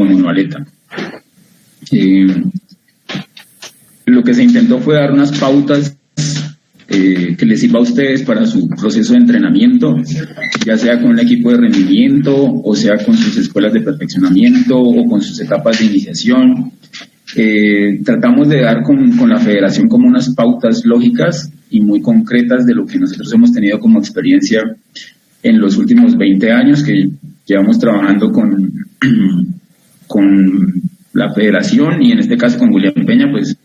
monoaleta. Lo que se intentó fue dar unas pautas que les sirva a ustedes para su proceso de entrenamiento, ya sea con un equipo de rendimiento, o sea con sus escuelas de perfeccionamiento, o con sus etapas de iniciación. Tratamos de dar con la federación como unas pautas lógicas y muy concretas de lo que nosotros hemos tenido como experiencia en los últimos 20 años que llevamos trabajando con la federación, y en este caso con William Peña, pues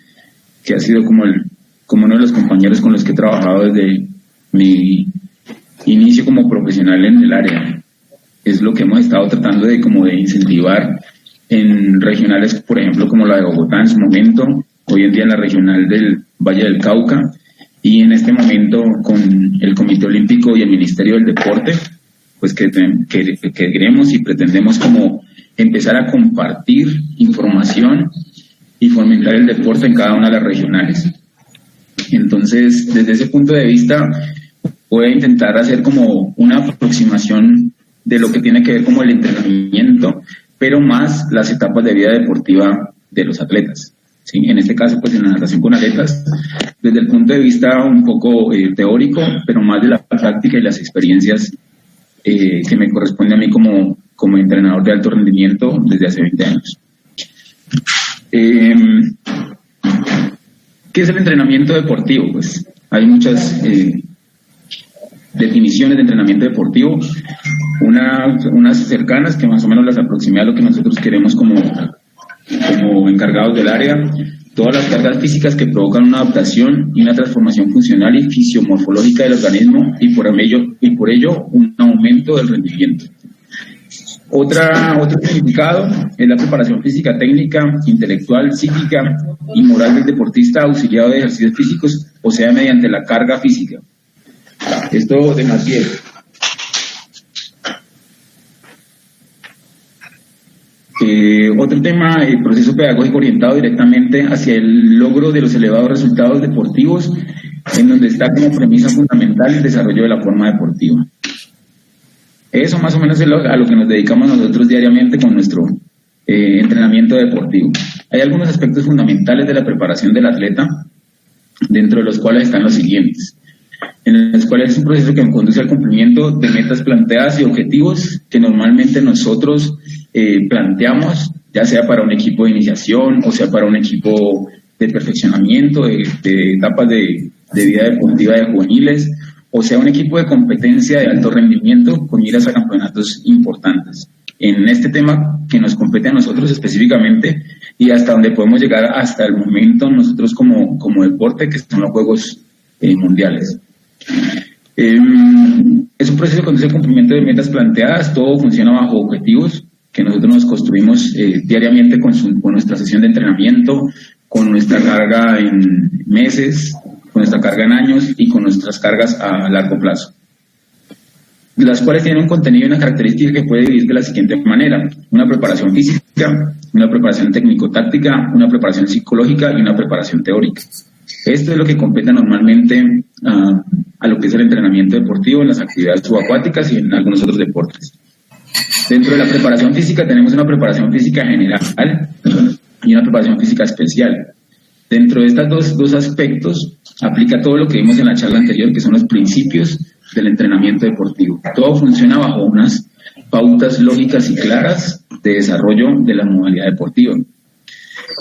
que ha sido como uno de los compañeros con los que he trabajado desde mi inicio como profesional en el área. Es lo que hemos estado tratando de incentivar en regionales, por ejemplo, como la de Bogotá en su momento, hoy en día en la regional del Valle del Cauca, y en este momento con el Comité Olímpico y el Ministerio del Deporte, pues que queremos y pretendemos como empezar a compartir información y fomentar el deporte en cada una de las regionales. Entonces, desde ese punto de vista, voy a intentar hacer como una aproximación de lo que tiene que ver como el entrenamiento, pero más las etapas de vida deportiva de los atletas. ¿Sí? En este caso, pues en la natación con aletas, desde el punto de vista un poco teórico, pero más de la práctica y las experiencias que me corresponde a mí como entrenador de alto rendimiento desde hace 20 años. ¿Qué es el entrenamiento deportivo? Pues hay muchas definiciones de entrenamiento deportivo, unas cercanas que más o menos las aproximé a lo que nosotros queremos como encargados del área: todas las cargas físicas que provocan una adaptación y una transformación funcional y fisiomorfológica del organismo, y por ello un aumento del rendimiento. Otro significado es la preparación física, técnica, intelectual, psíquica y moral del deportista auxiliado de ejercicios físicos, o sea, mediante la carga física. Esto de Mathieu. Otro tema, el proceso pedagógico orientado directamente hacia el logro de los elevados resultados deportivos, en donde está como premisa fundamental el desarrollo de la forma deportiva. Eso más o menos es a lo que nos dedicamos nosotros diariamente con nuestro entrenamiento deportivo. Hay algunos aspectos fundamentales de la preparación del atleta, dentro de los cuales están los siguientes, en los cuales es un proceso que conduce al cumplimiento de metas planteadas y objetivos que normalmente nosotros planteamos, ya sea para un equipo de iniciación o sea para un equipo de perfeccionamiento, de etapas de vida deportiva de juveniles, o sea un equipo de competencia de alto rendimiento con miras a campeonatos importantes. En este tema que nos compete a nosotros específicamente y hasta donde podemos llegar hasta el momento nosotros como deporte, que son los Juegos Mundiales. Es un proceso que conduce al cumplimiento de metas planteadas, todo funciona bajo objetivos que nosotros nos construimos diariamente con nuestra sesión de entrenamiento, con nuestra carga en meses, con nuestra carga en años y con nuestras cargas a largo plazo, las cuales tienen un contenido y una característica que puede dividir de la siguiente manera: una preparación física, una preparación técnico-táctica, una preparación psicológica y una preparación teórica. Esto es lo que compete normalmente a lo que es el entrenamiento deportivo en las actividades subacuáticas y en algunos otros deportes. Dentro de la preparación física tenemos una preparación física general y una preparación física especial. Dentro de estos dos aspectos aplica todo lo que vimos en la charla anterior, que son los principios del entrenamiento deportivo. Todo funciona bajo unas pautas lógicas y claras de desarrollo de la modalidad deportiva.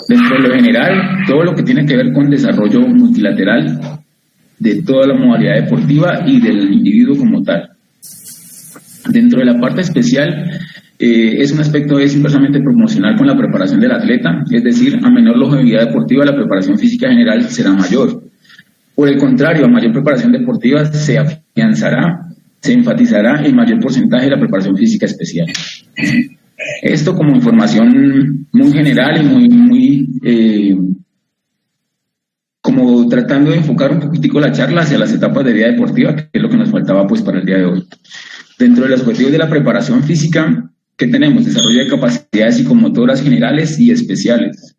Dentro de lo general, todo lo que tiene que ver con desarrollo multilateral de toda la modalidad deportiva y del individuo como tal. Dentro de la parte especial, es un aspecto inversamente proporcional con la preparación del atleta, es decir, a menor longevidad deportiva la preparación física general será mayor. Por el contrario, a mayor preparación deportiva se afianzará, se enfatizará en mayor porcentaje la preparación física especial. Esto como información muy general y muy como tratando de enfocar un poquitico la charla hacia las etapas de vida deportiva, que es lo que nos faltaba pues para el día de hoy. Dentro de los objetivos de la preparación física, ¿qué tenemos? Desarrollo de capacidades psicomotoras generales y especiales.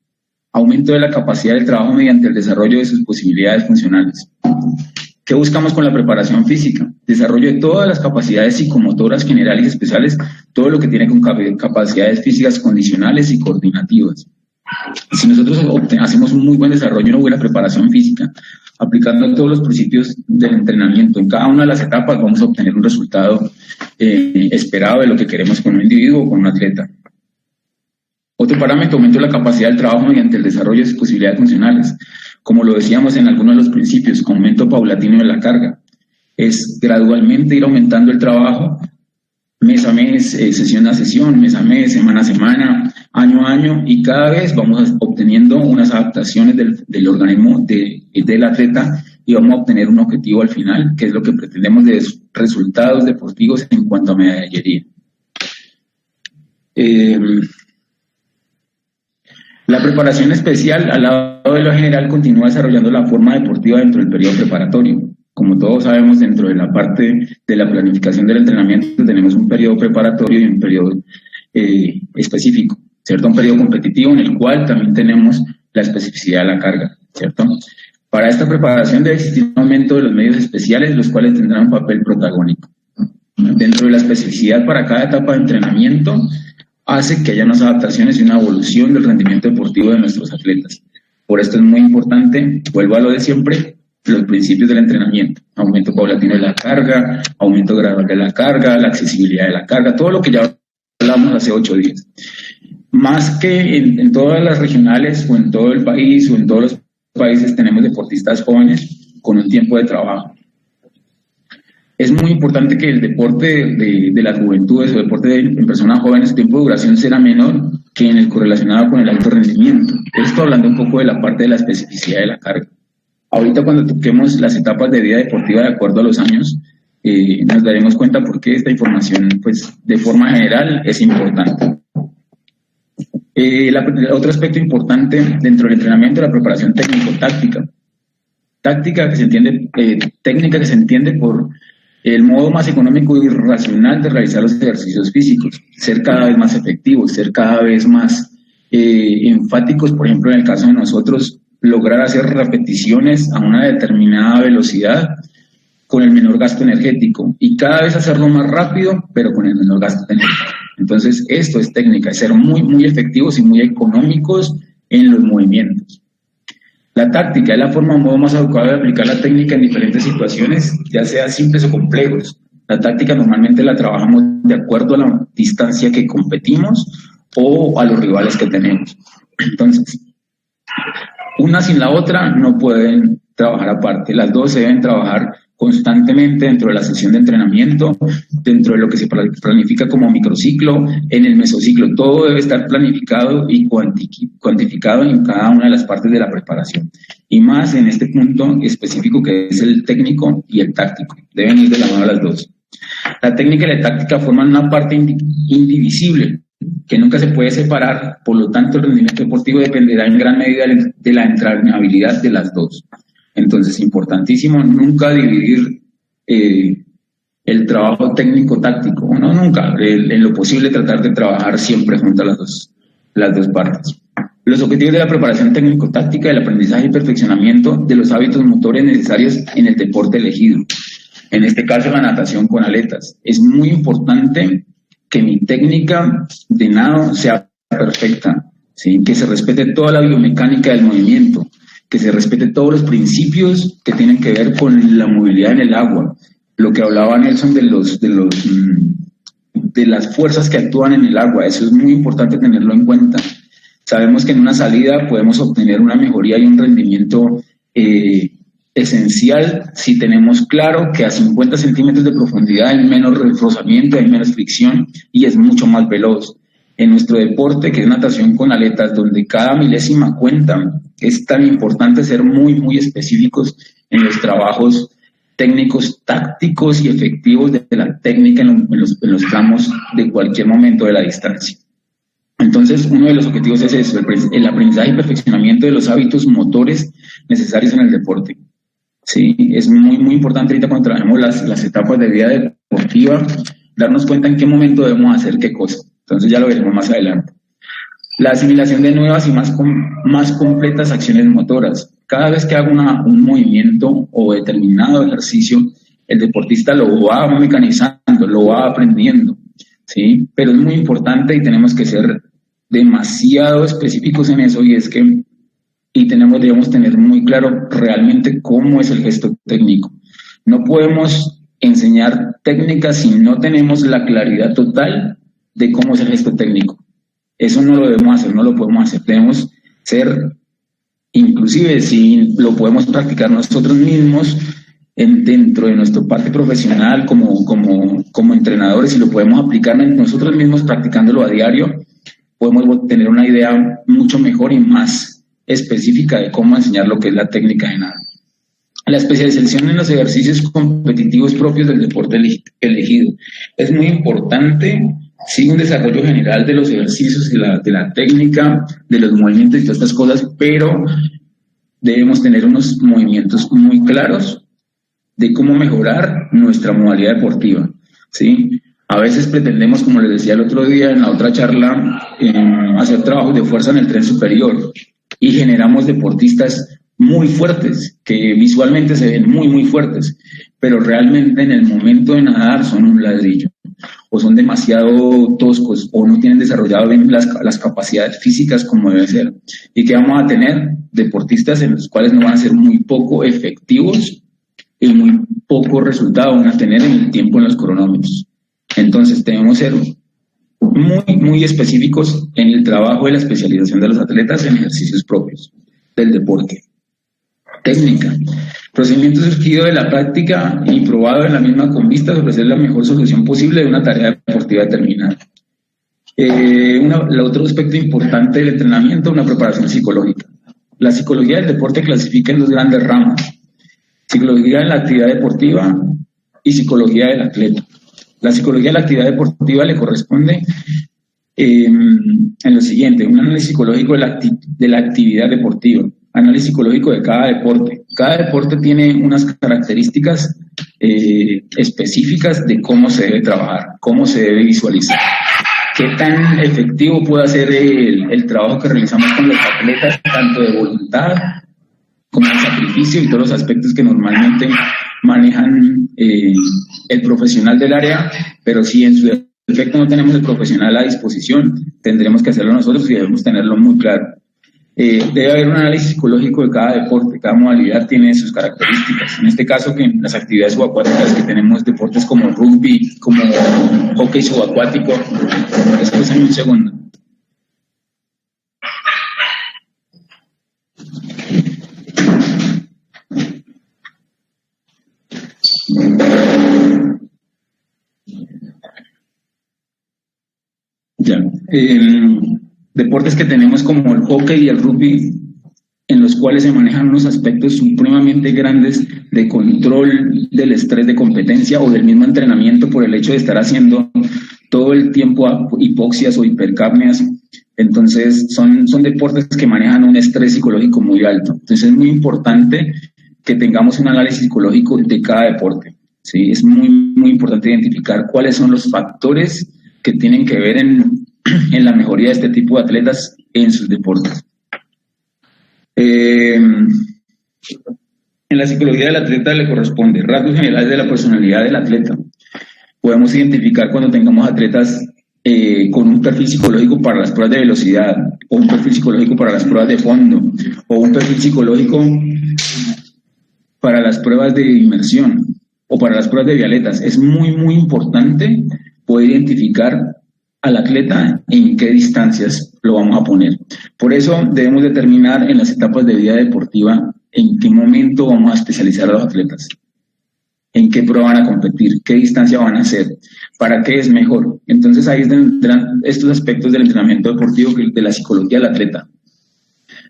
Aumento de la capacidad del trabajo mediante el desarrollo de sus posibilidades funcionales. ¿Qué buscamos con la preparación física? Desarrollo de todas las capacidades psicomotoras generales y especiales, todo lo que tiene con capacidades físicas condicionales y coordinativas. Si nosotros hacemos un muy buen desarrollo, una buena preparación física, aplicando todos los principios del entrenamiento en cada una de las etapas, vamos a obtener un resultado esperado de lo que queremos con un individuo o con un atleta. Otro parámetro, aumento de la capacidad del trabajo mediante el desarrollo de sus posibilidades funcionales. Como lo decíamos en algunos de los principios, aumento paulatino de la carga. Es gradualmente ir aumentando el trabajo, mes a mes, sesión a sesión, mes a mes, semana a semana, año a año, y cada vez vamos obteniendo unas adaptaciones del organismo del atleta y vamos a obtener un objetivo al final, que es lo que pretendemos de resultados deportivos en cuanto a medallería. La preparación especial, al lado de lo general, continúa desarrollando la forma deportiva dentro del periodo preparatorio. Como todos sabemos, dentro de la parte de la planificación del entrenamiento tenemos un periodo preparatorio y un periodo específico, ¿cierto? Un periodo competitivo en el cual también tenemos la especificidad de la carga, ¿cierto? Para esta preparación debe existir un aumento de los medios especiales, los cuales tendrán un papel protagónico. Dentro de la especificidad para cada etapa de entrenamiento, hace que haya unas adaptaciones y una evolución del rendimiento deportivo de nuestros atletas. Por esto es muy importante, vuelvo a lo de siempre, los principios del entrenamiento: aumento paulatino de la carga, aumento gradual de la carga, la accesibilidad de la carga, todo lo que ya hablamos hace 8 días. Más que en todas las regionales o en todo el país o en todos los países tenemos deportistas jóvenes con un tiempo de trabajo. Es muy importante que el deporte de las juventudes o deporte en personas jóvenes, su tiempo de duración será menor que en el correlacionado con el alto rendimiento. Esto hablando un poco de la parte de la especificidad de la carga. Ahorita cuando toquemos las etapas de vida deportiva de acuerdo a los años, nos daremos cuenta por qué esta información, pues, de forma general es importante. Otro aspecto importante dentro del entrenamiento es la preparación técnico-táctica. Técnica que se entiende por el modo más económico y racional de realizar los ejercicios físicos, ser cada vez más efectivos, ser cada vez más enfáticos. Por ejemplo, en el caso de nosotros, lograr hacer repeticiones a una determinada velocidad con el menor gasto energético y cada vez hacerlo más rápido, pero con el menor gasto energético. Entonces, esto es técnica, es ser muy, muy efectivos y muy económicos en los movimientos. La táctica es la forma o modo más adecuado de aplicar la técnica en diferentes situaciones, ya sea simples o complejos. La táctica normalmente la trabajamos de acuerdo a la distancia que competimos o a los rivales que tenemos. Entonces, una sin la otra no pueden trabajar aparte. Las dos se deben trabajar constantemente dentro de la sesión de entrenamiento, dentro de lo que se planifica como microciclo, en el mesociclo. Todo debe estar planificado y cuantificado en cada una de las partes de la preparación. Y más en este punto específico que es el técnico y el táctico. Deben ir de la mano las dos. La técnica y la táctica forman una parte indivisible que nunca se puede separar, por lo tanto el rendimiento deportivo dependerá en gran medida de la entrenabilidad de las dos. Entonces, importantísimo nunca dividir el trabajo técnico-táctico, no nunca, en lo posible tratar de trabajar siempre junto a las dos partes. Los objetivos de la preparación técnico-táctica, el aprendizaje y perfeccionamiento de los hábitos motores necesarios en el deporte elegido. En este caso, la natación con aletas. Es muy importante que mi técnica de nado sea perfecta, ¿sí? Que se respete toda la biomecánica del movimiento, que se respete todos los principios que tienen que ver con la movilidad en el agua. Lo que hablaba Nelson de las fuerzas que actúan en el agua, eso es muy importante tenerlo en cuenta. Sabemos que en una salida podemos obtener una mejoría y un rendimiento esencial si tenemos claro que a 50 centímetros de profundidad hay menos rozamiento, hay menos fricción y es mucho más veloz. En nuestro deporte, que es natación con aletas, donde cada milésima cuenta, es tan importante ser muy, muy específicos en los trabajos técnicos, tácticos y efectivos de la técnica en los tramos de cualquier momento de la distancia. Entonces, uno de los objetivos es eso, el aprendizaje y perfeccionamiento de los hábitos motores necesarios en el deporte. Sí, es muy, muy importante ahorita cuando trabajemos las etapas de vida deportiva, darnos cuenta en qué momento debemos hacer qué cosa. Entonces ya lo veremos más adelante. La asimilación de nuevas y más completas acciones motoras. cada vez que haga un movimiento o determinado ejercicio, el deportista lo va mecanizando, lo va aprendiendo, ¿sí? Pero es muy importante y tenemos que ser demasiado específicos en eso, debemos tener muy claro realmente cómo es el gesto técnico. No podemos enseñar técnicas si no tenemos la claridad total de cómo es el gesto técnico. Eso no lo debemos hacer, no lo podemos hacer. Debemos ser, inclusive si lo podemos practicar nosotros mismos dentro de nuestra parte profesional como entrenadores, y lo podemos aplicar nosotros mismos practicándolo a diario, podemos tener una idea mucho mejor y más específica de cómo enseñar lo que es la técnica de nado. La especialización en los ejercicios competitivos propios del deporte elegido. Es muy importante, sí, un desarrollo general de los ejercicios, de la técnica, de los movimientos y todas estas cosas, pero debemos tener unos movimientos muy claros de cómo mejorar nuestra modalidad deportiva, ¿sí? A veces pretendemos, como les decía el otro día en la otra charla, hacer trabajos de fuerza en el tren superior y generamos deportistas muy fuertes, que visualmente se ven muy, muy fuertes, pero realmente en el momento de nadar son un ladrillo, o son demasiado toscos, o no tienen desarrollado bien las capacidades físicas como debe ser. ¿Y que vamos a tener? Deportistas en los cuales no van a ser muy poco efectivos y muy poco resultado van a tener en el tiempo en los cronómetros. Entonces debemos ser muy, muy específicos en el trabajo de la especialización de los atletas en ejercicios propios del deporte. Técnica. Procedimiento surgido de la práctica y probado en la misma con vistas a ofrecer la mejor solución posible de una tarea deportiva determinada. El otro aspecto importante del entrenamiento, una preparación psicológica. La psicología del deporte clasifica en dos grandes ramas: psicología de la actividad deportiva y psicología del atleta. La psicología de la actividad deportiva le corresponde en lo siguiente: un análisis psicológico de la actividad deportiva, análisis psicológico de cada deporte. Cada deporte tiene unas características específicas de cómo se debe trabajar, cómo se debe visualizar. Qué tan efectivo puede ser el trabajo que realizamos con los atletas, tanto de voluntad como de sacrificio y todos los aspectos que normalmente manejan el profesional del área, pero si en su defecto no tenemos el profesional a disposición, tendremos que hacerlo nosotros y debemos tenerlo muy claro. Debe haber un análisis psicológico de cada deporte, cada modalidad tiene sus características. En este caso, que en las actividades subacuáticas que tenemos deportes como rugby, como hockey subacuático. Después en un segundo. Ya. Deportes que tenemos como el hockey y el rugby, en los cuales se manejan unos aspectos supremamente grandes de control del estrés de competencia o del mismo entrenamiento por el hecho de estar haciendo todo el tiempo hipoxias o hipercapnias. Entonces son deportes que manejan un estrés psicológico muy alto. Entonces es muy importante que tengamos un análisis psicológico de cada deporte, ¿sí? Es muy, muy importante identificar cuáles son los factores que tienen que ver en la mejoría de este tipo de atletas en sus deportes. En la psicología del atleta le corresponde rasgos generales de la personalidad del atleta. Podemos identificar cuando tengamos atletas con un perfil psicológico para las pruebas de velocidad, o un perfil psicológico para las pruebas de fondo, o un perfil psicológico para las pruebas de inmersión, o para las pruebas de vialetas. Es muy, muy importante poder identificar al atleta en qué distancias lo vamos a poner. Por eso debemos determinar en las etapas de vida deportiva en qué momento vamos a especializar a los atletas, en qué prueba van a competir, qué distancia van a hacer, para qué es mejor. Entonces ahí entran estos aspectos del entrenamiento deportivo, de la psicología del atleta.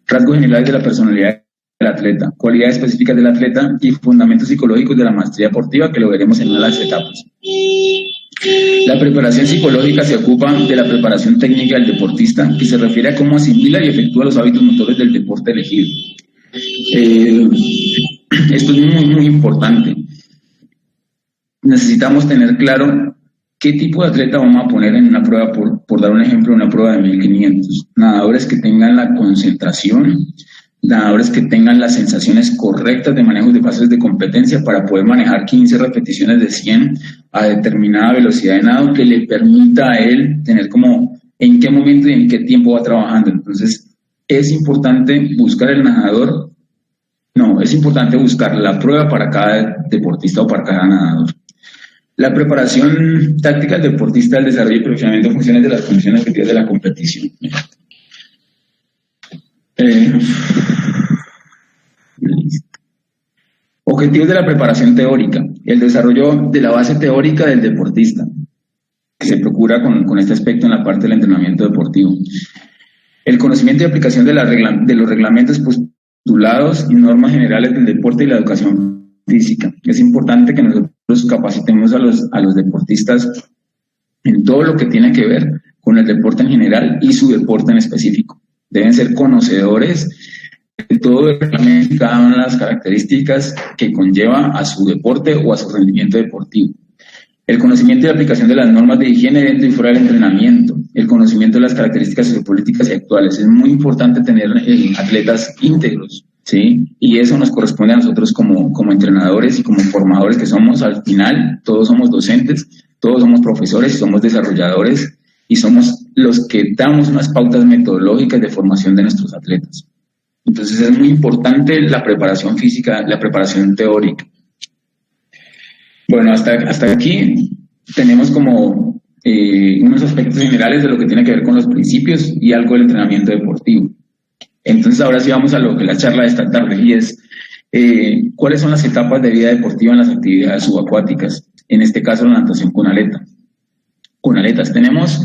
Rasgos generales de la personalidad del atleta, cualidades específicas del atleta y fundamentos psicológicos de la maestría deportiva, que lo veremos en las etapas. La preparación psicológica se ocupa de la preparación técnica del deportista, que se refiere a cómo asimila y efectúa los hábitos motores del deporte elegido. Esto es muy, muy importante. Necesitamos tener claro qué tipo de atleta vamos a poner en una prueba, por dar un ejemplo, una prueba de 1500. Nadadores que tengan la concentración nadadores que tengan las sensaciones correctas de manejo de fases de competencia para poder manejar 15 repeticiones de 100 a determinada velocidad de nado que le permita a él tener como en qué momento y en qué tiempo va trabajando. Entonces, es importante buscar el nadador, es importante buscar la prueba para cada deportista o para cada nadador. La preparación táctica del deportista, el desarrollo y perfeccionamiento de funciones de las condiciones objetivas de la competición. Objetivos de la preparación teórica: el desarrollo de la base teórica del deportista, que se procura con este aspecto en la parte del entrenamiento deportivo. El conocimiento y aplicación de los reglamentos postulados y normas generales del deporte y la educación física. Es importante que nosotros capacitemos a los deportistas en todo lo que tiene que ver con el deporte en general y su deporte en específico. Deben ser conocedores de todo el reglamento y cada una de las características que conlleva a su deporte o a su rendimiento deportivo. El conocimiento y aplicación de las normas de higiene dentro y fuera del entrenamiento. El conocimiento de las características sociopolíticas y actuales. Es muy importante tener atletas íntegros, ¿sí? Y eso nos corresponde a nosotros como entrenadores y como formadores que somos. Al final, todos somos docentes, todos somos profesores y somos desarrolladores y somos los que damos unas pautas metodológicas de formación de nuestros atletas. Entonces es muy importante la preparación física, la preparación teórica. Bueno, hasta aquí tenemos como unos aspectos generales de lo que tiene que ver con los principios y algo del entrenamiento deportivo. Entonces ahora sí vamos a lo que la charla de esta tarde, y es cuáles son las etapas de vida deportiva en las actividades subacuáticas, en este caso la natación con aleta. Con aletas tenemos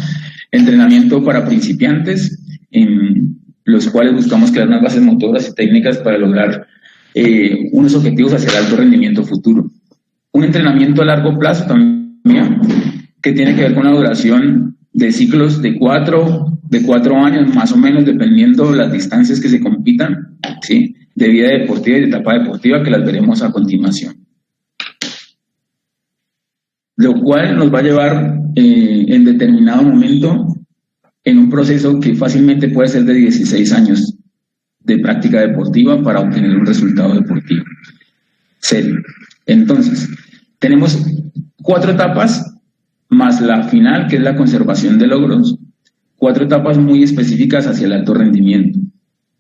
entrenamiento para principiantes, en los cuales buscamos crear unas bases motoras y técnicas para lograr unos objetivos hacia el alto rendimiento futuro. Un entrenamiento a largo plazo también, que tiene que ver con la duración de ciclos de 4 años más o menos, dependiendo de las distancias que se compitan, ¿sí? De vida deportiva y de etapa deportiva, que las veremos a continuación. Lo cual nos va a llevar en determinado momento en un proceso que fácilmente puede ser de 16 años de práctica deportiva para obtener un resultado deportivo serio. Entonces, tenemos 4 etapas más la final, que es la conservación de logros. 4 etapas muy específicas hacia el alto rendimiento.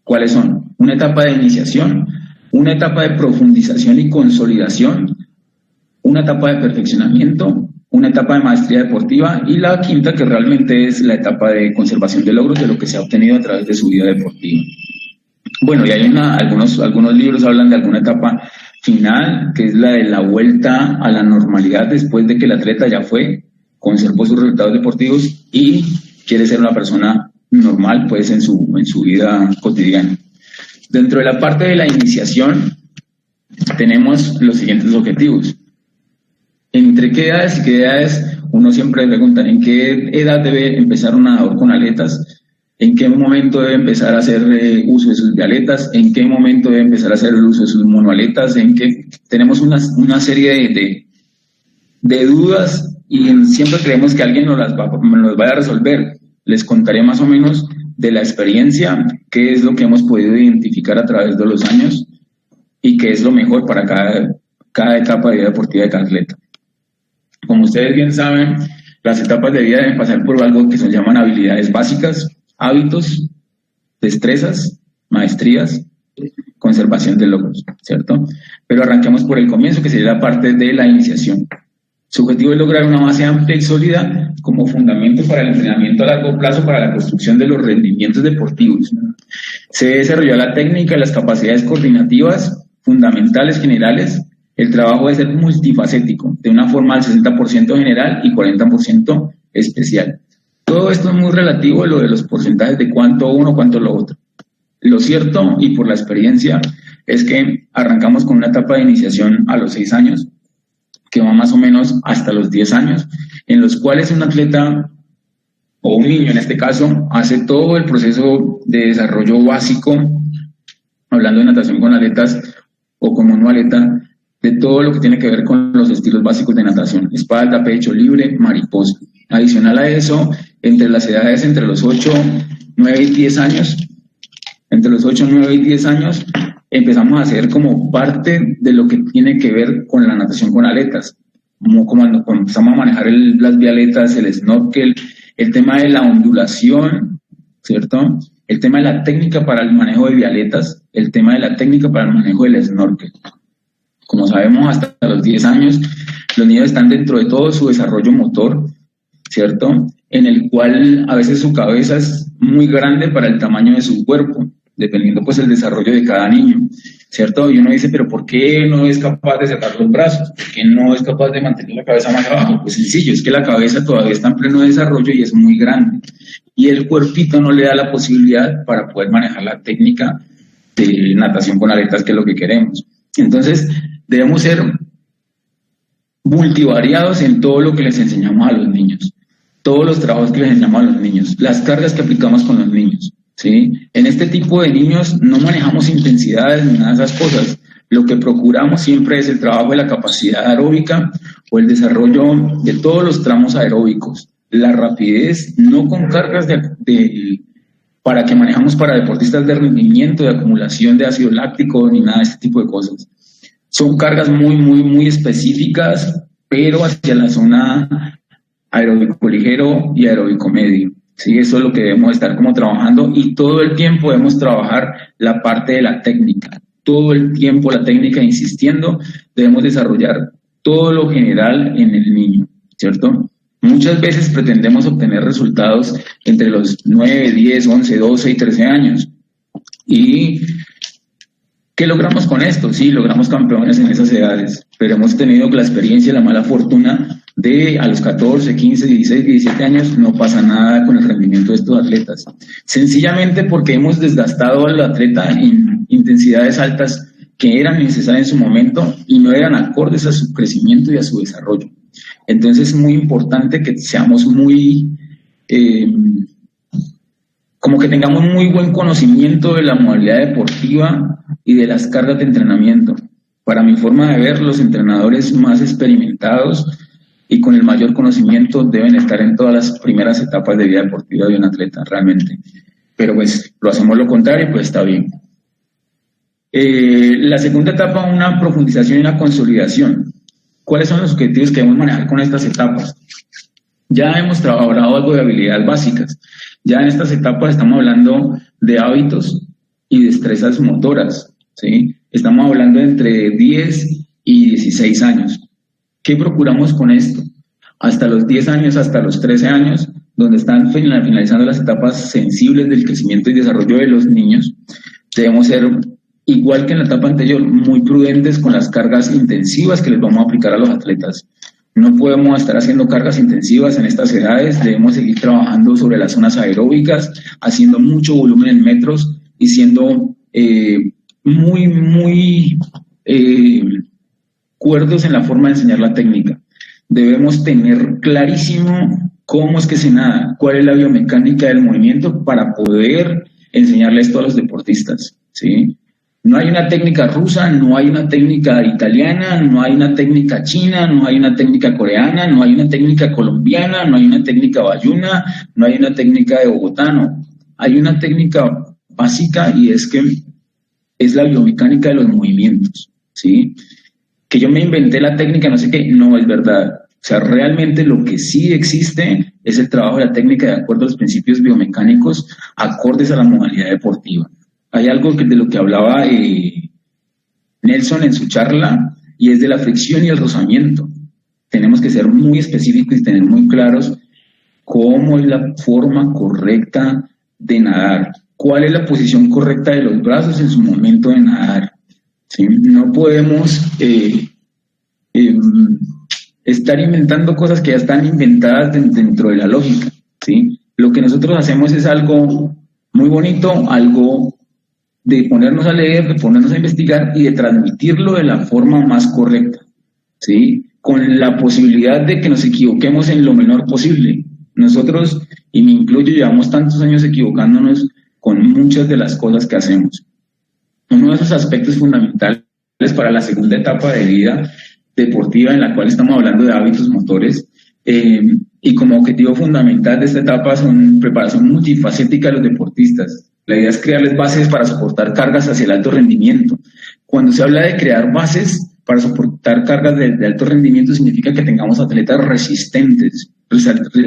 ¿Cuáles son? Una etapa de iniciación, una etapa de profundización y consolidación, una etapa de perfeccionamiento, una etapa de maestría deportiva y la quinta, que realmente es la etapa de conservación de logros de lo que se ha obtenido a través de su vida deportiva. Bueno, y hay algunos libros hablan de alguna etapa final, que es la de la vuelta a la normalidad después de que el atleta ya conservó sus resultados deportivos y quiere ser una persona normal, pues, en su vida cotidiana. Dentro de la parte de la iniciación tenemos los siguientes objetivos. ¿Entre qué edades y qué edades? Uno siempre pregunta, ¿en qué edad debe empezar un nadador con aletas? ¿En qué momento debe empezar a hacer uso de sus aletas? ¿En qué momento debe empezar a hacer el uso de sus monoaletas? Tenemos una serie de dudas y siempre creemos que alguien nos vaya a resolver. Les contaré más o menos de la experiencia, qué es lo que hemos podido identificar a través de los años y qué es lo mejor para cada etapa de vida deportiva de cada atleta. Como ustedes bien saben, las etapas de vida deben pasar por algo que se llaman habilidades básicas, hábitos, destrezas, maestrías, conservación de logros, ¿cierto? Pero arranquemos por el comienzo, que sería la parte de la iniciación. Su objetivo es lograr una base amplia y sólida como fundamento para el entrenamiento a largo plazo para la construcción de los rendimientos deportivos. Se debe desarrollar la técnica y las capacidades coordinativas fundamentales generales. El trabajo debe ser multifacético, de una forma al 60% general y 40% especial. Todo esto es muy relativo a lo de los porcentajes de cuánto uno, cuánto lo otro. Lo cierto, y por la experiencia, es que arrancamos con una etapa de iniciación a los 6 años, que va más o menos hasta los 10 años, en los cuales un atleta, o un niño en este caso, hace todo el proceso de desarrollo básico, hablando de natación con aletas o con monoaleta, de todo lo que tiene que ver con los estilos básicos de natación: espalda, pecho, libre, mariposa. Adicional a eso, entre las edades entre los 8, 9 y 10 años, Entre los 8, 9 y 10 años empezamos a hacer como parte de lo que tiene que ver con la natación con aletas, como cuando empezamos a manejar las vialetas, el snorkel, el tema de la ondulación, ¿cierto? El tema de la técnica para el manejo de vialetas, el tema de la técnica para el manejo del snorkel. Como sabemos, hasta los 10 años, los niños están dentro de todo su desarrollo motor, ¿cierto? En el cual a veces su cabeza es muy grande para el tamaño de su cuerpo, dependiendo pues el desarrollo de cada niño, ¿cierto? Y uno dice, pero ¿por qué no es capaz de sacar los brazos? ¿Por qué no es capaz de mantener la cabeza más abajo? Pues sencillo, es que la cabeza todavía está en pleno desarrollo y es muy grande. Y el cuerpito no le da la posibilidad para poder manejar la técnica de natación con aletas, que es lo que queremos. Entonces, debemos ser multivariados en todo lo que les enseñamos a los niños, todos los trabajos que les enseñamos a los niños, las cargas que aplicamos con los niños, ¿sí? En este tipo de niños no manejamos intensidades ni nada de esas cosas. Lo que procuramos siempre es el trabajo de la capacidad aeróbica o el desarrollo de todos los tramos aeróbicos, la rapidez, no con cargas para que manejamos para deportistas de rendimiento, de acumulación de ácido láctico, ni nada de este tipo de cosas. Son cargas muy específicas, pero hacia la zona aeróbico ligero y aeróbico medio. Sí, eso es lo que debemos estar como trabajando, y todo el tiempo debemos trabajar la parte de la técnica. Todo el tiempo la técnica, insistiendo, debemos desarrollar todo lo general en el niño, ¿cierto? Muchas veces pretendemos obtener resultados entre los 9, 10, 11, 12 y 13 años. ¿Y qué logramos con esto? Sí, logramos campeones en esas edades, pero hemos tenido la experiencia y la mala fortuna de a los 14, 15, 16, 17 años no pasa nada con el rendimiento de estos atletas. Sencillamente porque hemos desgastado al atleta en intensidades altas que eran necesarias en su momento y no eran acordes a su crecimiento y a su desarrollo. Entonces es muy importante que seamos como que tengamos muy buen conocimiento de la modalidad deportiva y de las cargas de entrenamiento. Para mi forma de ver, los entrenadores más experimentados y con el mayor conocimiento deben estar en todas las primeras etapas de vida deportiva de un atleta, realmente. Pero pues lo hacemos lo contrario, pues está bien. La segunda etapa, una profundización y una consolidación. ¿Cuáles son los objetivos que debemos manejar con estas etapas? Ya hemos trabajado algo de habilidades básicas. Ya en estas etapas estamos hablando de hábitos y destrezas motoras, ¿sí? Estamos hablando de entre 10 y 16 años. ¿Qué procuramos con esto? Hasta los 10 años, hasta los 13 años, donde están finalizando las etapas sensibles del crecimiento y desarrollo de los niños, debemos ser, igual que en la etapa anterior, muy prudentes con las cargas intensivas que les vamos a aplicar a los atletas. No podemos estar haciendo cargas intensivas en estas edades, debemos seguir trabajando sobre las zonas aeróbicas, haciendo mucho volumen en metros y siendo muy cuerdos en la forma de enseñar la técnica. Debemos tener clarísimo cómo es que se nada, cuál es la biomecánica del movimiento para poder enseñarle esto a los deportistas, ¿sí? No hay una técnica rusa, no hay una técnica italiana, no hay una técnica china, no hay una técnica coreana, no hay una técnica colombiana, no hay una técnica bayuna, no hay una técnica de Bogotá, no. Hay una técnica básica y es que es la biomecánica de los movimientos, ¿sí? Que yo me inventé la técnica, no sé qué, no es verdad. O sea, realmente lo que sí existe es el trabajo de la técnica de acuerdo a los principios biomecánicos acordes a la modalidad deportiva. Hay algo de lo que hablaba Nelson en su charla, y es de la fricción y el rozamiento. Tenemos que ser muy específicos y tener muy claros cómo es la forma correcta de nadar, cuál es la posición correcta de los brazos en su momento de nadar, ¿sí? No podemos estar inventando cosas que ya están inventadas dentro de la lógica, ¿sí? Lo que nosotros hacemos es algo muy bonito, algo de ponernos a leer, de ponernos a investigar y de transmitirlo de la forma más correcta, ¿sí? Con la posibilidad de que nos equivoquemos en lo menor posible. Nosotros, y me incluyo, llevamos tantos años equivocándonos con muchas de las cosas que hacemos. Uno de esos aspectos fundamentales para la segunda etapa de vida deportiva, en la cual estamos hablando de hábitos motores, y como objetivo fundamental de esta etapa son preparación multifacética de los deportistas. La idea es crearles bases para soportar cargas hacia el alto rendimiento. Cuando se habla de crear bases para soportar cargas de alto rendimiento, significa que tengamos atletas resistentes,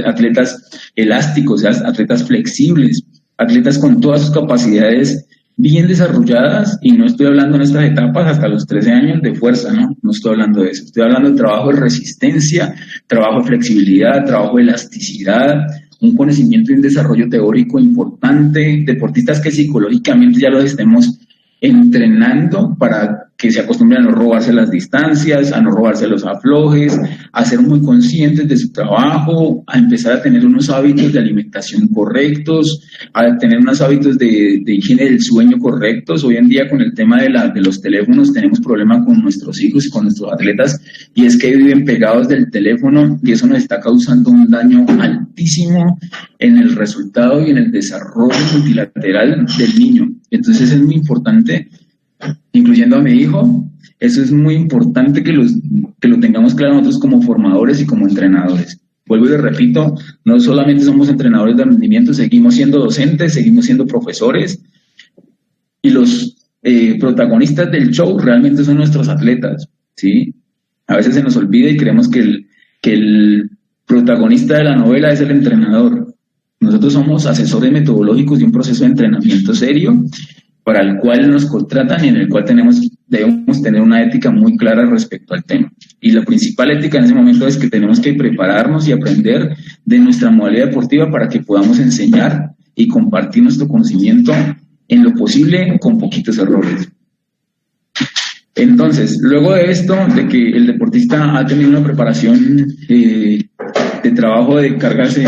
atletas elásticos, atletas flexibles, atletas con todas sus capacidades bien desarrolladas, y no estoy hablando en estas etapas hasta los 13 años de fuerza, no estoy hablando de eso, estoy hablando de trabajo de resistencia, trabajo de flexibilidad, trabajo de elasticidad, un conocimiento y un desarrollo teórico importante, deportistas que psicológicamente ya los estemos entrenando para que se acostumbren a no robarse las distancias, a no robarse los aflojes, a ser muy conscientes de su trabajo, a empezar a tener unos hábitos de alimentación correctos, a tener unos hábitos de higiene del sueño correctos. Hoy en día, con el tema de los teléfonos, tenemos problemas con nuestros hijos y con nuestros atletas, y es que viven pegados del teléfono, y eso nos está causando un daño altísimo en el resultado y en el desarrollo multilateral del niño. Entonces es muy importante, incluyendo a mi hijo, eso es muy importante que lo tengamos claro nosotros como formadores y como entrenadores. Vuelvo y les repito, no solamente somos entrenadores de rendimiento, seguimos siendo docentes, seguimos siendo profesores, y los protagonistas del show realmente son nuestros atletas, ¿sí? A veces se nos olvida y creemos que el protagonista de la novela es el entrenador. Nosotros somos asesores metodológicos de un proceso de entrenamiento serio para el cual nos contratan y en el cual debemos tener una ética muy clara respecto al tema. Y la principal ética en ese momento es que tenemos que prepararnos y aprender de nuestra modalidad deportiva para que podamos enseñar y compartir nuestro conocimiento en lo posible con poquitos errores. Entonces, luego de esto, de que el deportista ha tenido una preparación de trabajo de cargas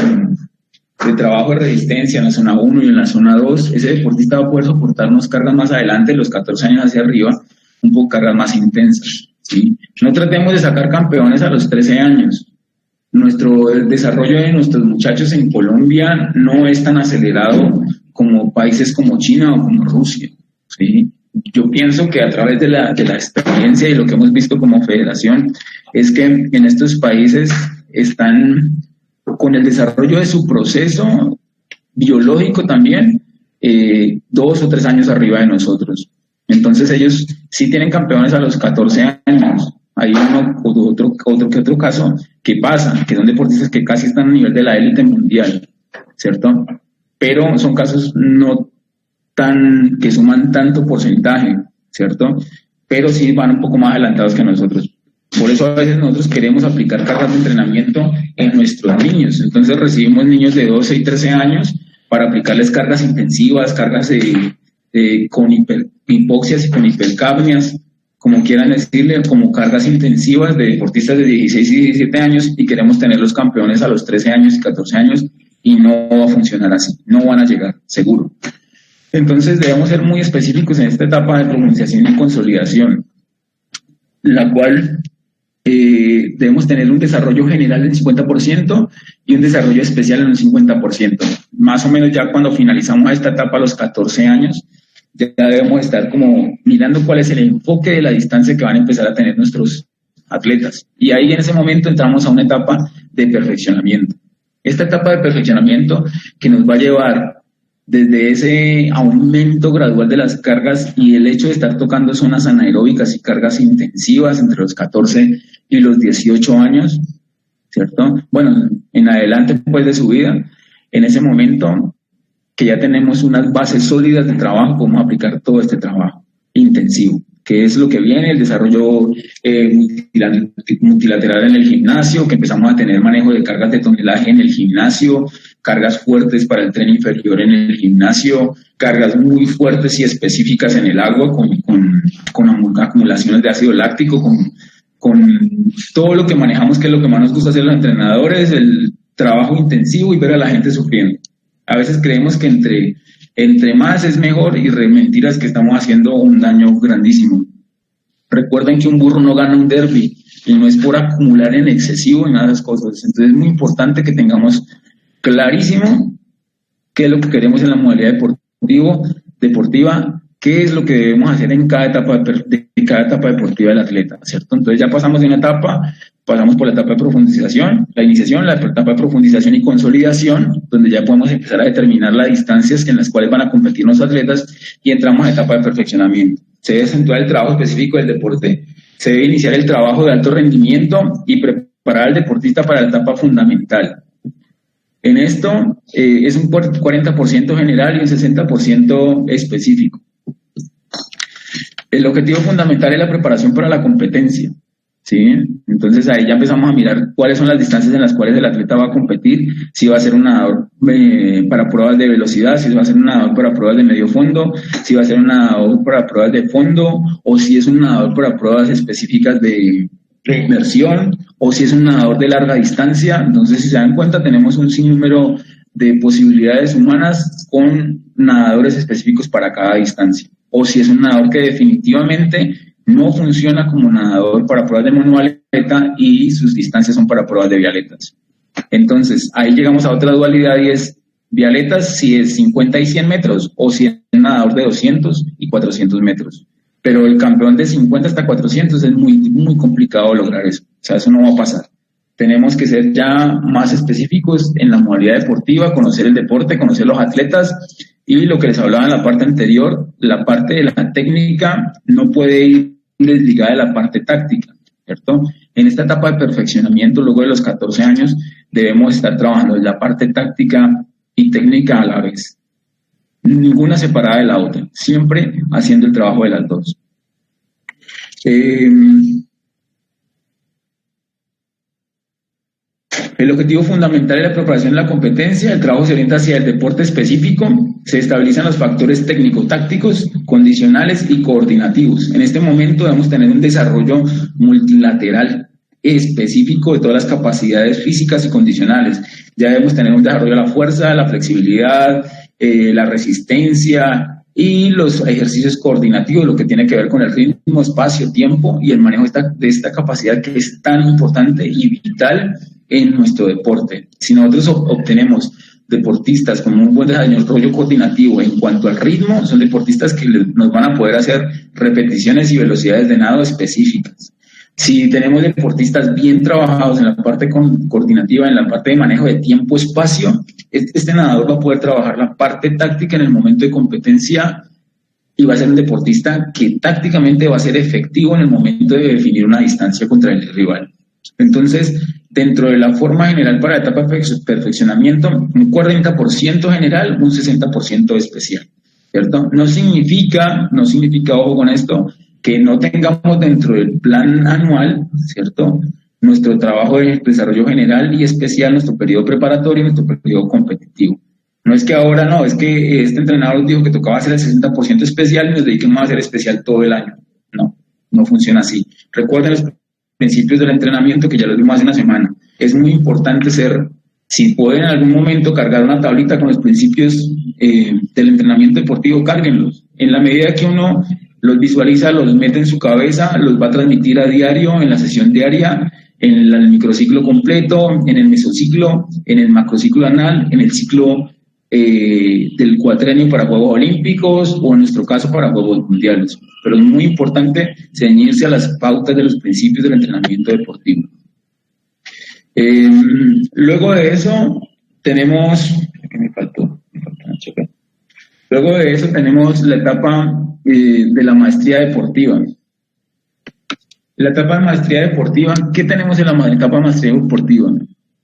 de trabajo de resistencia en la zona 1 y en la zona 2, ese deportista va a poder soportarnos cargas más adelante, los 14 años hacia arriba, un poco cargas más intensas, ¿sí? No tratemos de sacar campeones a los 13 años. El desarrollo de nuestros muchachos en Colombia no es tan acelerado como países como China o como Rusia, ¿sí? Yo pienso que a través de la experiencia y lo que hemos visto como federación es que en estos países están con el desarrollo de su proceso biológico también 2 o 3 años arriba de nosotros. Entonces ellos sí tienen campeones a los 14 años. Hay otro caso que pasa, que son deportistas que casi están a nivel de la élite mundial, ¿cierto? Pero son casos no tan que suman tanto porcentaje, ¿cierto? Pero sí van un poco más adelantados que nosotros. Por eso a veces nosotros queremos aplicar cargas de entrenamiento en nuestros niños. Entonces recibimos niños de 12 y 13 años para aplicarles cargas intensivas, cargas con hipoxias y con hipercapnias, como quieran decirle, como cargas intensivas de deportistas de 16 y 17 años, y queremos tener los campeones a los 13 años y 14 años, y no va a funcionar así, no van a llegar, seguro. Entonces debemos ser muy específicos en esta etapa de pronunciación y consolidación, la cual debemos tener un desarrollo general del 50% y un desarrollo especial en un 50%. Más o menos ya cuando finalizamos esta etapa a los 14 años, ya debemos estar como mirando cuál es el enfoque de la distancia que van a empezar a tener nuestros atletas. Y ahí en ese momento entramos a una etapa de perfeccionamiento. Esta etapa de perfeccionamiento que nos va a llevar desde ese aumento gradual de las cargas y el hecho de estar tocando zonas anaeróbicas y cargas intensivas entre los 14 y los 18 años, ¿cierto? Bueno, en adelante pues de su vida, en ese momento que ya tenemos unas bases sólidas de trabajo, podemos aplicar todo este trabajo intensivo, que es lo que viene, el desarrollo multilateral en el gimnasio, que empezamos a tener manejo de cargas de tonelaje en el gimnasio, cargas fuertes para el tren inferior en el gimnasio, cargas muy fuertes y específicas en el agua con acumulaciones de ácido láctico, con todo lo que manejamos, que es lo que más nos gusta hacer los entrenadores, el trabajo intensivo y ver a la gente sufriendo. A veces creemos que entre más es mejor, y mentiras, que estamos haciendo un daño grandísimo. Recuerden que un burro no gana un derby y no es por acumular en excesivo en nada de esas cosas. Entonces es muy importante que tengamos clarísimo qué es lo que queremos en la modalidad deportiva, qué es lo que debemos hacer en cada etapa deportiva del atleta, ¿cierto? Entonces ya pasamos de una etapa pasamos por la etapa de profundización, la iniciación, la etapa de profundización y consolidación, donde ya podemos empezar a determinar las distancias en las cuales van a competir los atletas, y entramos a la etapa de perfeccionamiento. Se debe acentuar el trabajo específico del deporte, se debe iniciar el trabajo de alto rendimiento y preparar al deportista para la etapa fundamental. En esto es un 40% general y un 60% específico. El objetivo fundamental es la preparación para la competencia, ¿sí? Entonces ahí ya empezamos a mirar cuáles son las distancias en las cuales el atleta va a competir, si va a ser un nadador para pruebas de velocidad, si va a ser un nadador para pruebas de medio fondo, si va a ser un nadador para pruebas de fondo, o si es un nadador para pruebas específicas de inmersión, o si es un nadador de larga distancia. Entonces, si se dan cuenta, tenemos un sinnúmero de posibilidades humanas con nadadores específicos para cada distancia. O si es un nadador que definitivamente no funciona como nadador para pruebas de monoaleta y sus distancias son para pruebas de vialetas. Entonces, ahí llegamos a otra dualidad, y es vialetas si es 50 y 100 metros, o si es un nadador de 200 y 400 metros. Pero el campeón de 50 hasta 400 es muy complicado lograr eso. O sea, eso no va a pasar. Tenemos que ser ya más específicos en la modalidad deportiva, conocer el deporte, conocer los atletas, y lo que les hablaba en la parte anterior, la parte de la técnica no puede ir desligada de la parte táctica, ¿cierto? En esta etapa de perfeccionamiento, luego de los 14 años, debemos estar trabajando en la parte táctica y técnica a la vez. Ninguna separada de la otra, siempre haciendo el trabajo de las dos. El objetivo fundamental es la preparación de la competencia. El trabajo se orienta hacia el deporte específico. Se estabilizan los factores técnico-tácticos, condicionales y coordinativos. En este momento debemos tener un desarrollo multilateral específico de todas las capacidades físicas y condicionales. Ya debemos tener un desarrollo de la fuerza, la flexibilidad, la resistencia y los ejercicios coordinativos, lo que tiene que ver con el ritmo, espacio, tiempo y el manejo de esta capacidad que es tan importante y vital en nuestro deporte. Si nosotros obtenemos deportistas con un buen desarrollo coordinativo en cuanto al ritmo, son deportistas que nos van a poder hacer repeticiones y velocidades de nado específicas. Si tenemos deportistas bien trabajados en la parte coordinativa, en la parte de manejo de tiempo-espacio, este nadador va a poder trabajar la parte táctica en el momento de competencia y va a ser un deportista que tácticamente va a ser efectivo en el momento de definir una distancia contra el rival. Entonces, dentro de la forma general para la etapa de perfeccionamiento, un 40% general, un 60% especial, ¿cierto? No significa, ojo con esto, que no tengamos dentro del plan anual, ¿cierto?, nuestro trabajo de desarrollo general y especial, nuestro periodo preparatorio y nuestro periodo competitivo. No es que ahora no, es que este entrenador dijo que tocaba hacer el 60% especial y nos dediquemos a hacer especial todo el año. No funciona así. Recuerden los principios del entrenamiento que ya los vimos hace una semana. Es muy importante si pueden en algún momento cargar una tablita con los principios del entrenamiento deportivo, cárguenlos. En la medida que uno los visualiza, los mete en su cabeza, los va a transmitir a diario, en la sesión diaria, en el microciclo completo, en el mesociclo, en el macrociclo anual, en el ciclo del cuatrenio para Juegos Olímpicos o en nuestro caso para Juegos Mundiales. Pero es muy importante ceñirse a las pautas de los principios del entrenamiento deportivo. Luego de eso tenemos... Luego de eso tenemos la etapa de la maestría deportiva. La etapa de maestría deportiva, ¿qué tenemos en la etapa de maestría deportiva?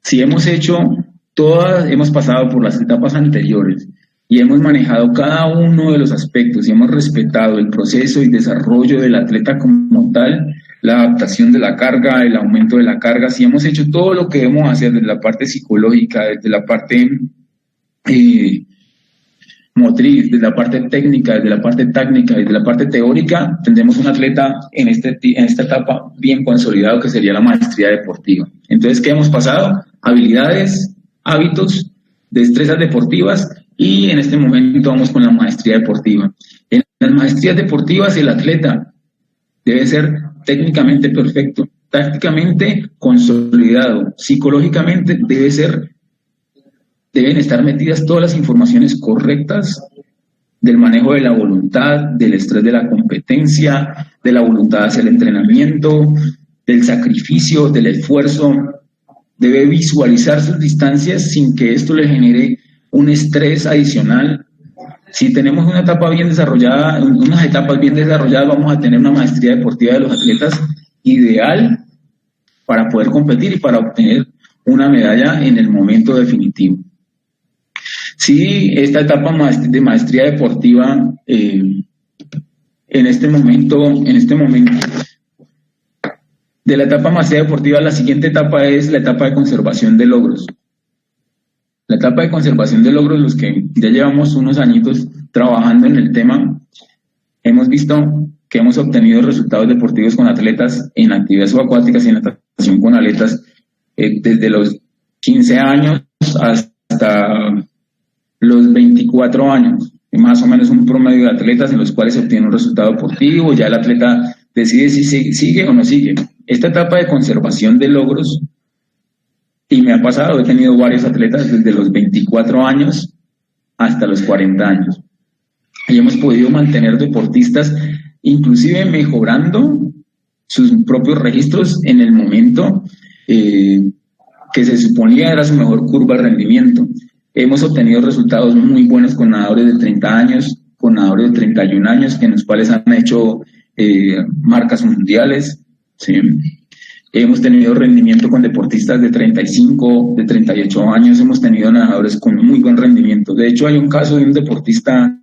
Si hemos pasado por las etapas anteriores y hemos manejado cada uno de los aspectos y hemos respetado el proceso y desarrollo del atleta como tal, la adaptación de la carga, el aumento de la carga, si hemos hecho todo lo que debemos hacer desde la parte psicológica, desde la parte motriz, desde la parte técnica, desde la parte táctica, desde la parte teórica, tendremos un atleta en esta etapa bien consolidado que sería la maestría deportiva. Entonces, ¿qué hemos pasado? Habilidades, hábitos, destrezas deportivas y en este momento vamos con la maestría deportiva. En las maestrías deportivas el atleta debe ser técnicamente perfecto, tácticamente consolidado, psicológicamente deben estar metidas todas las informaciones correctas del manejo de la voluntad, del estrés de la competencia, de la voluntad hacia el entrenamiento, del sacrificio, del esfuerzo, debe visualizar sus distancias sin que esto le genere un estrés adicional. Si tenemos una etapa bien desarrollada, unas etapas bien desarrolladas, vamos a tener una maestría deportiva de los atletas ideal para poder competir y para obtener una medalla en el momento definitivo. Si esta etapa de maestría deportiva en este momento de la etapa maestría deportiva, la siguiente etapa es la etapa de conservación de logros. La etapa de conservación de logros, los que ya llevamos unos añitos trabajando en el tema, hemos visto que hemos obtenido resultados deportivos con atletas en actividades subacuáticas y en natación con atletas desde los 15 años hasta los 24 años, más o menos un promedio de atletas en los cuales se obtiene un resultado deportivo, ya el atleta decide si sigue o no sigue. Esta etapa de conservación de logros, y me ha pasado, he tenido varios atletas desde los 24 años hasta los 40 años, y hemos podido mantener deportistas inclusive mejorando sus propios registros en el momento que se suponía era su mejor curva de rendimiento. Hemos obtenido resultados muy buenos con nadadores de 30 años, con nadadores de 31 años, en los cuales han hecho marcas mundiales, ¿sí? Hemos tenido rendimiento con deportistas de 35, de 38 años, hemos tenido nadadores con muy buen rendimiento. De hecho, hay un caso de un deportista,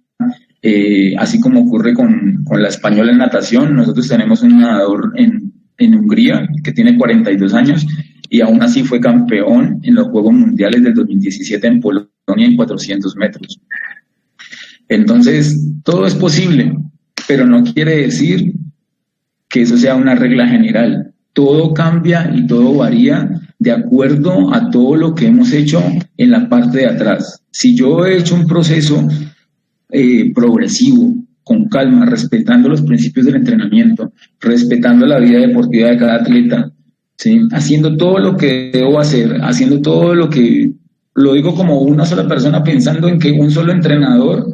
así como ocurre con la española en natación. Nosotros tenemos un nadador en Hungría que tiene 42 años y aún así fue campeón en los Juegos Mundiales del 2017 en Polonia en 400 metros. Entonces, todo es posible, pero no quiere decir que eso sea una regla general. Todo cambia y todo varía de acuerdo a todo lo que hemos hecho en la parte de atrás. Si yo he hecho un proceso progresivo, con calma, respetando los principios del entrenamiento, respetando la vida deportiva de cada atleta, ¿sí? Haciendo todo lo que debo hacer, haciendo todo lo que, lo digo como una sola persona, pensando en que un solo entrenador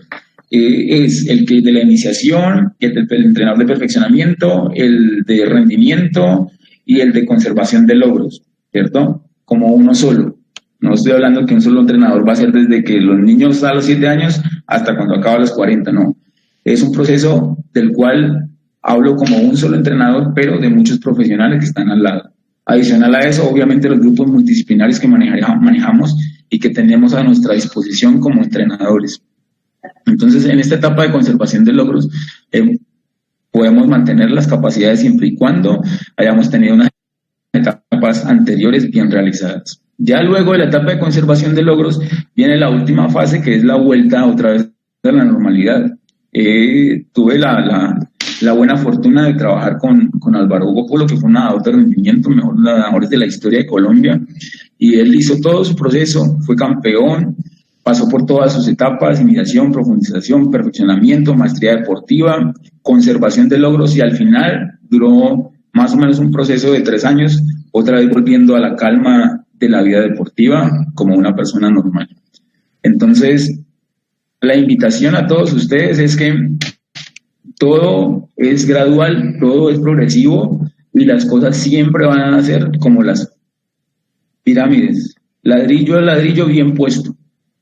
es el que de la iniciación, el entrenador de perfeccionamiento, el de rendimiento y el de conservación de logros, ¿cierto? Como uno solo. No estoy hablando que un solo entrenador va a ser desde que los niños a los 7 años hasta cuando acaba a los 40, no. Es un proceso del cual hablo como un solo entrenador, pero de muchos profesionales que están al lado. Adicional a eso, obviamente, los grupos multidisciplinarios que manejamos y que tenemos a nuestra disposición como entrenadores. Entonces, en esta etapa de conservación de logros, podemos mantener las capacidades siempre y cuando hayamos tenido unas etapas anteriores bien realizadas. Ya luego de la etapa de conservación de logros, viene la última fase, que es la vuelta otra vez a la normalidad. Tuve la buena fortuna de trabajar con Álvaro Hugo Polo, que fue un nadador de rendimiento, mejor nadador de la historia de Colombia, y él hizo todo su proceso, fue campeón, pasó por todas sus etapas: iniciación, profundización, perfeccionamiento, maestría deportiva, conservación de logros, y al final duró más o menos un proceso de 3 años, otra vez volviendo a la calma de la vida deportiva como una persona normal. Entonces, la invitación a todos ustedes es que todo es gradual, todo es progresivo y las cosas siempre van a ser como las pirámides, ladrillo a ladrillo bien puesto.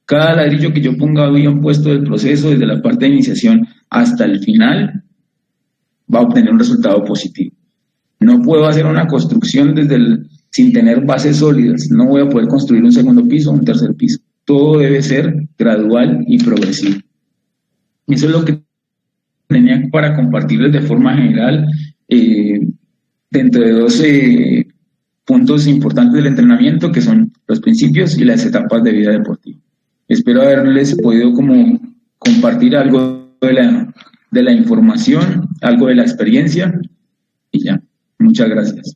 Cada ladrillo que yo ponga bien puesto del proceso, desde la parte de iniciación hasta el final, va a obtener un resultado positivo. No puedo hacer una construcción sin tener bases sólidas. No voy a poder construir un segundo piso o un tercer piso. Todo debe ser gradual y progresivo. Eso es lo que tenía para compartirles de forma general dentro de 12 puntos importantes del entrenamiento, que son los principios y las etapas de vida deportiva. Espero haberles podido como compartir algo de la información, algo de la experiencia, y ya. Muchas gracias.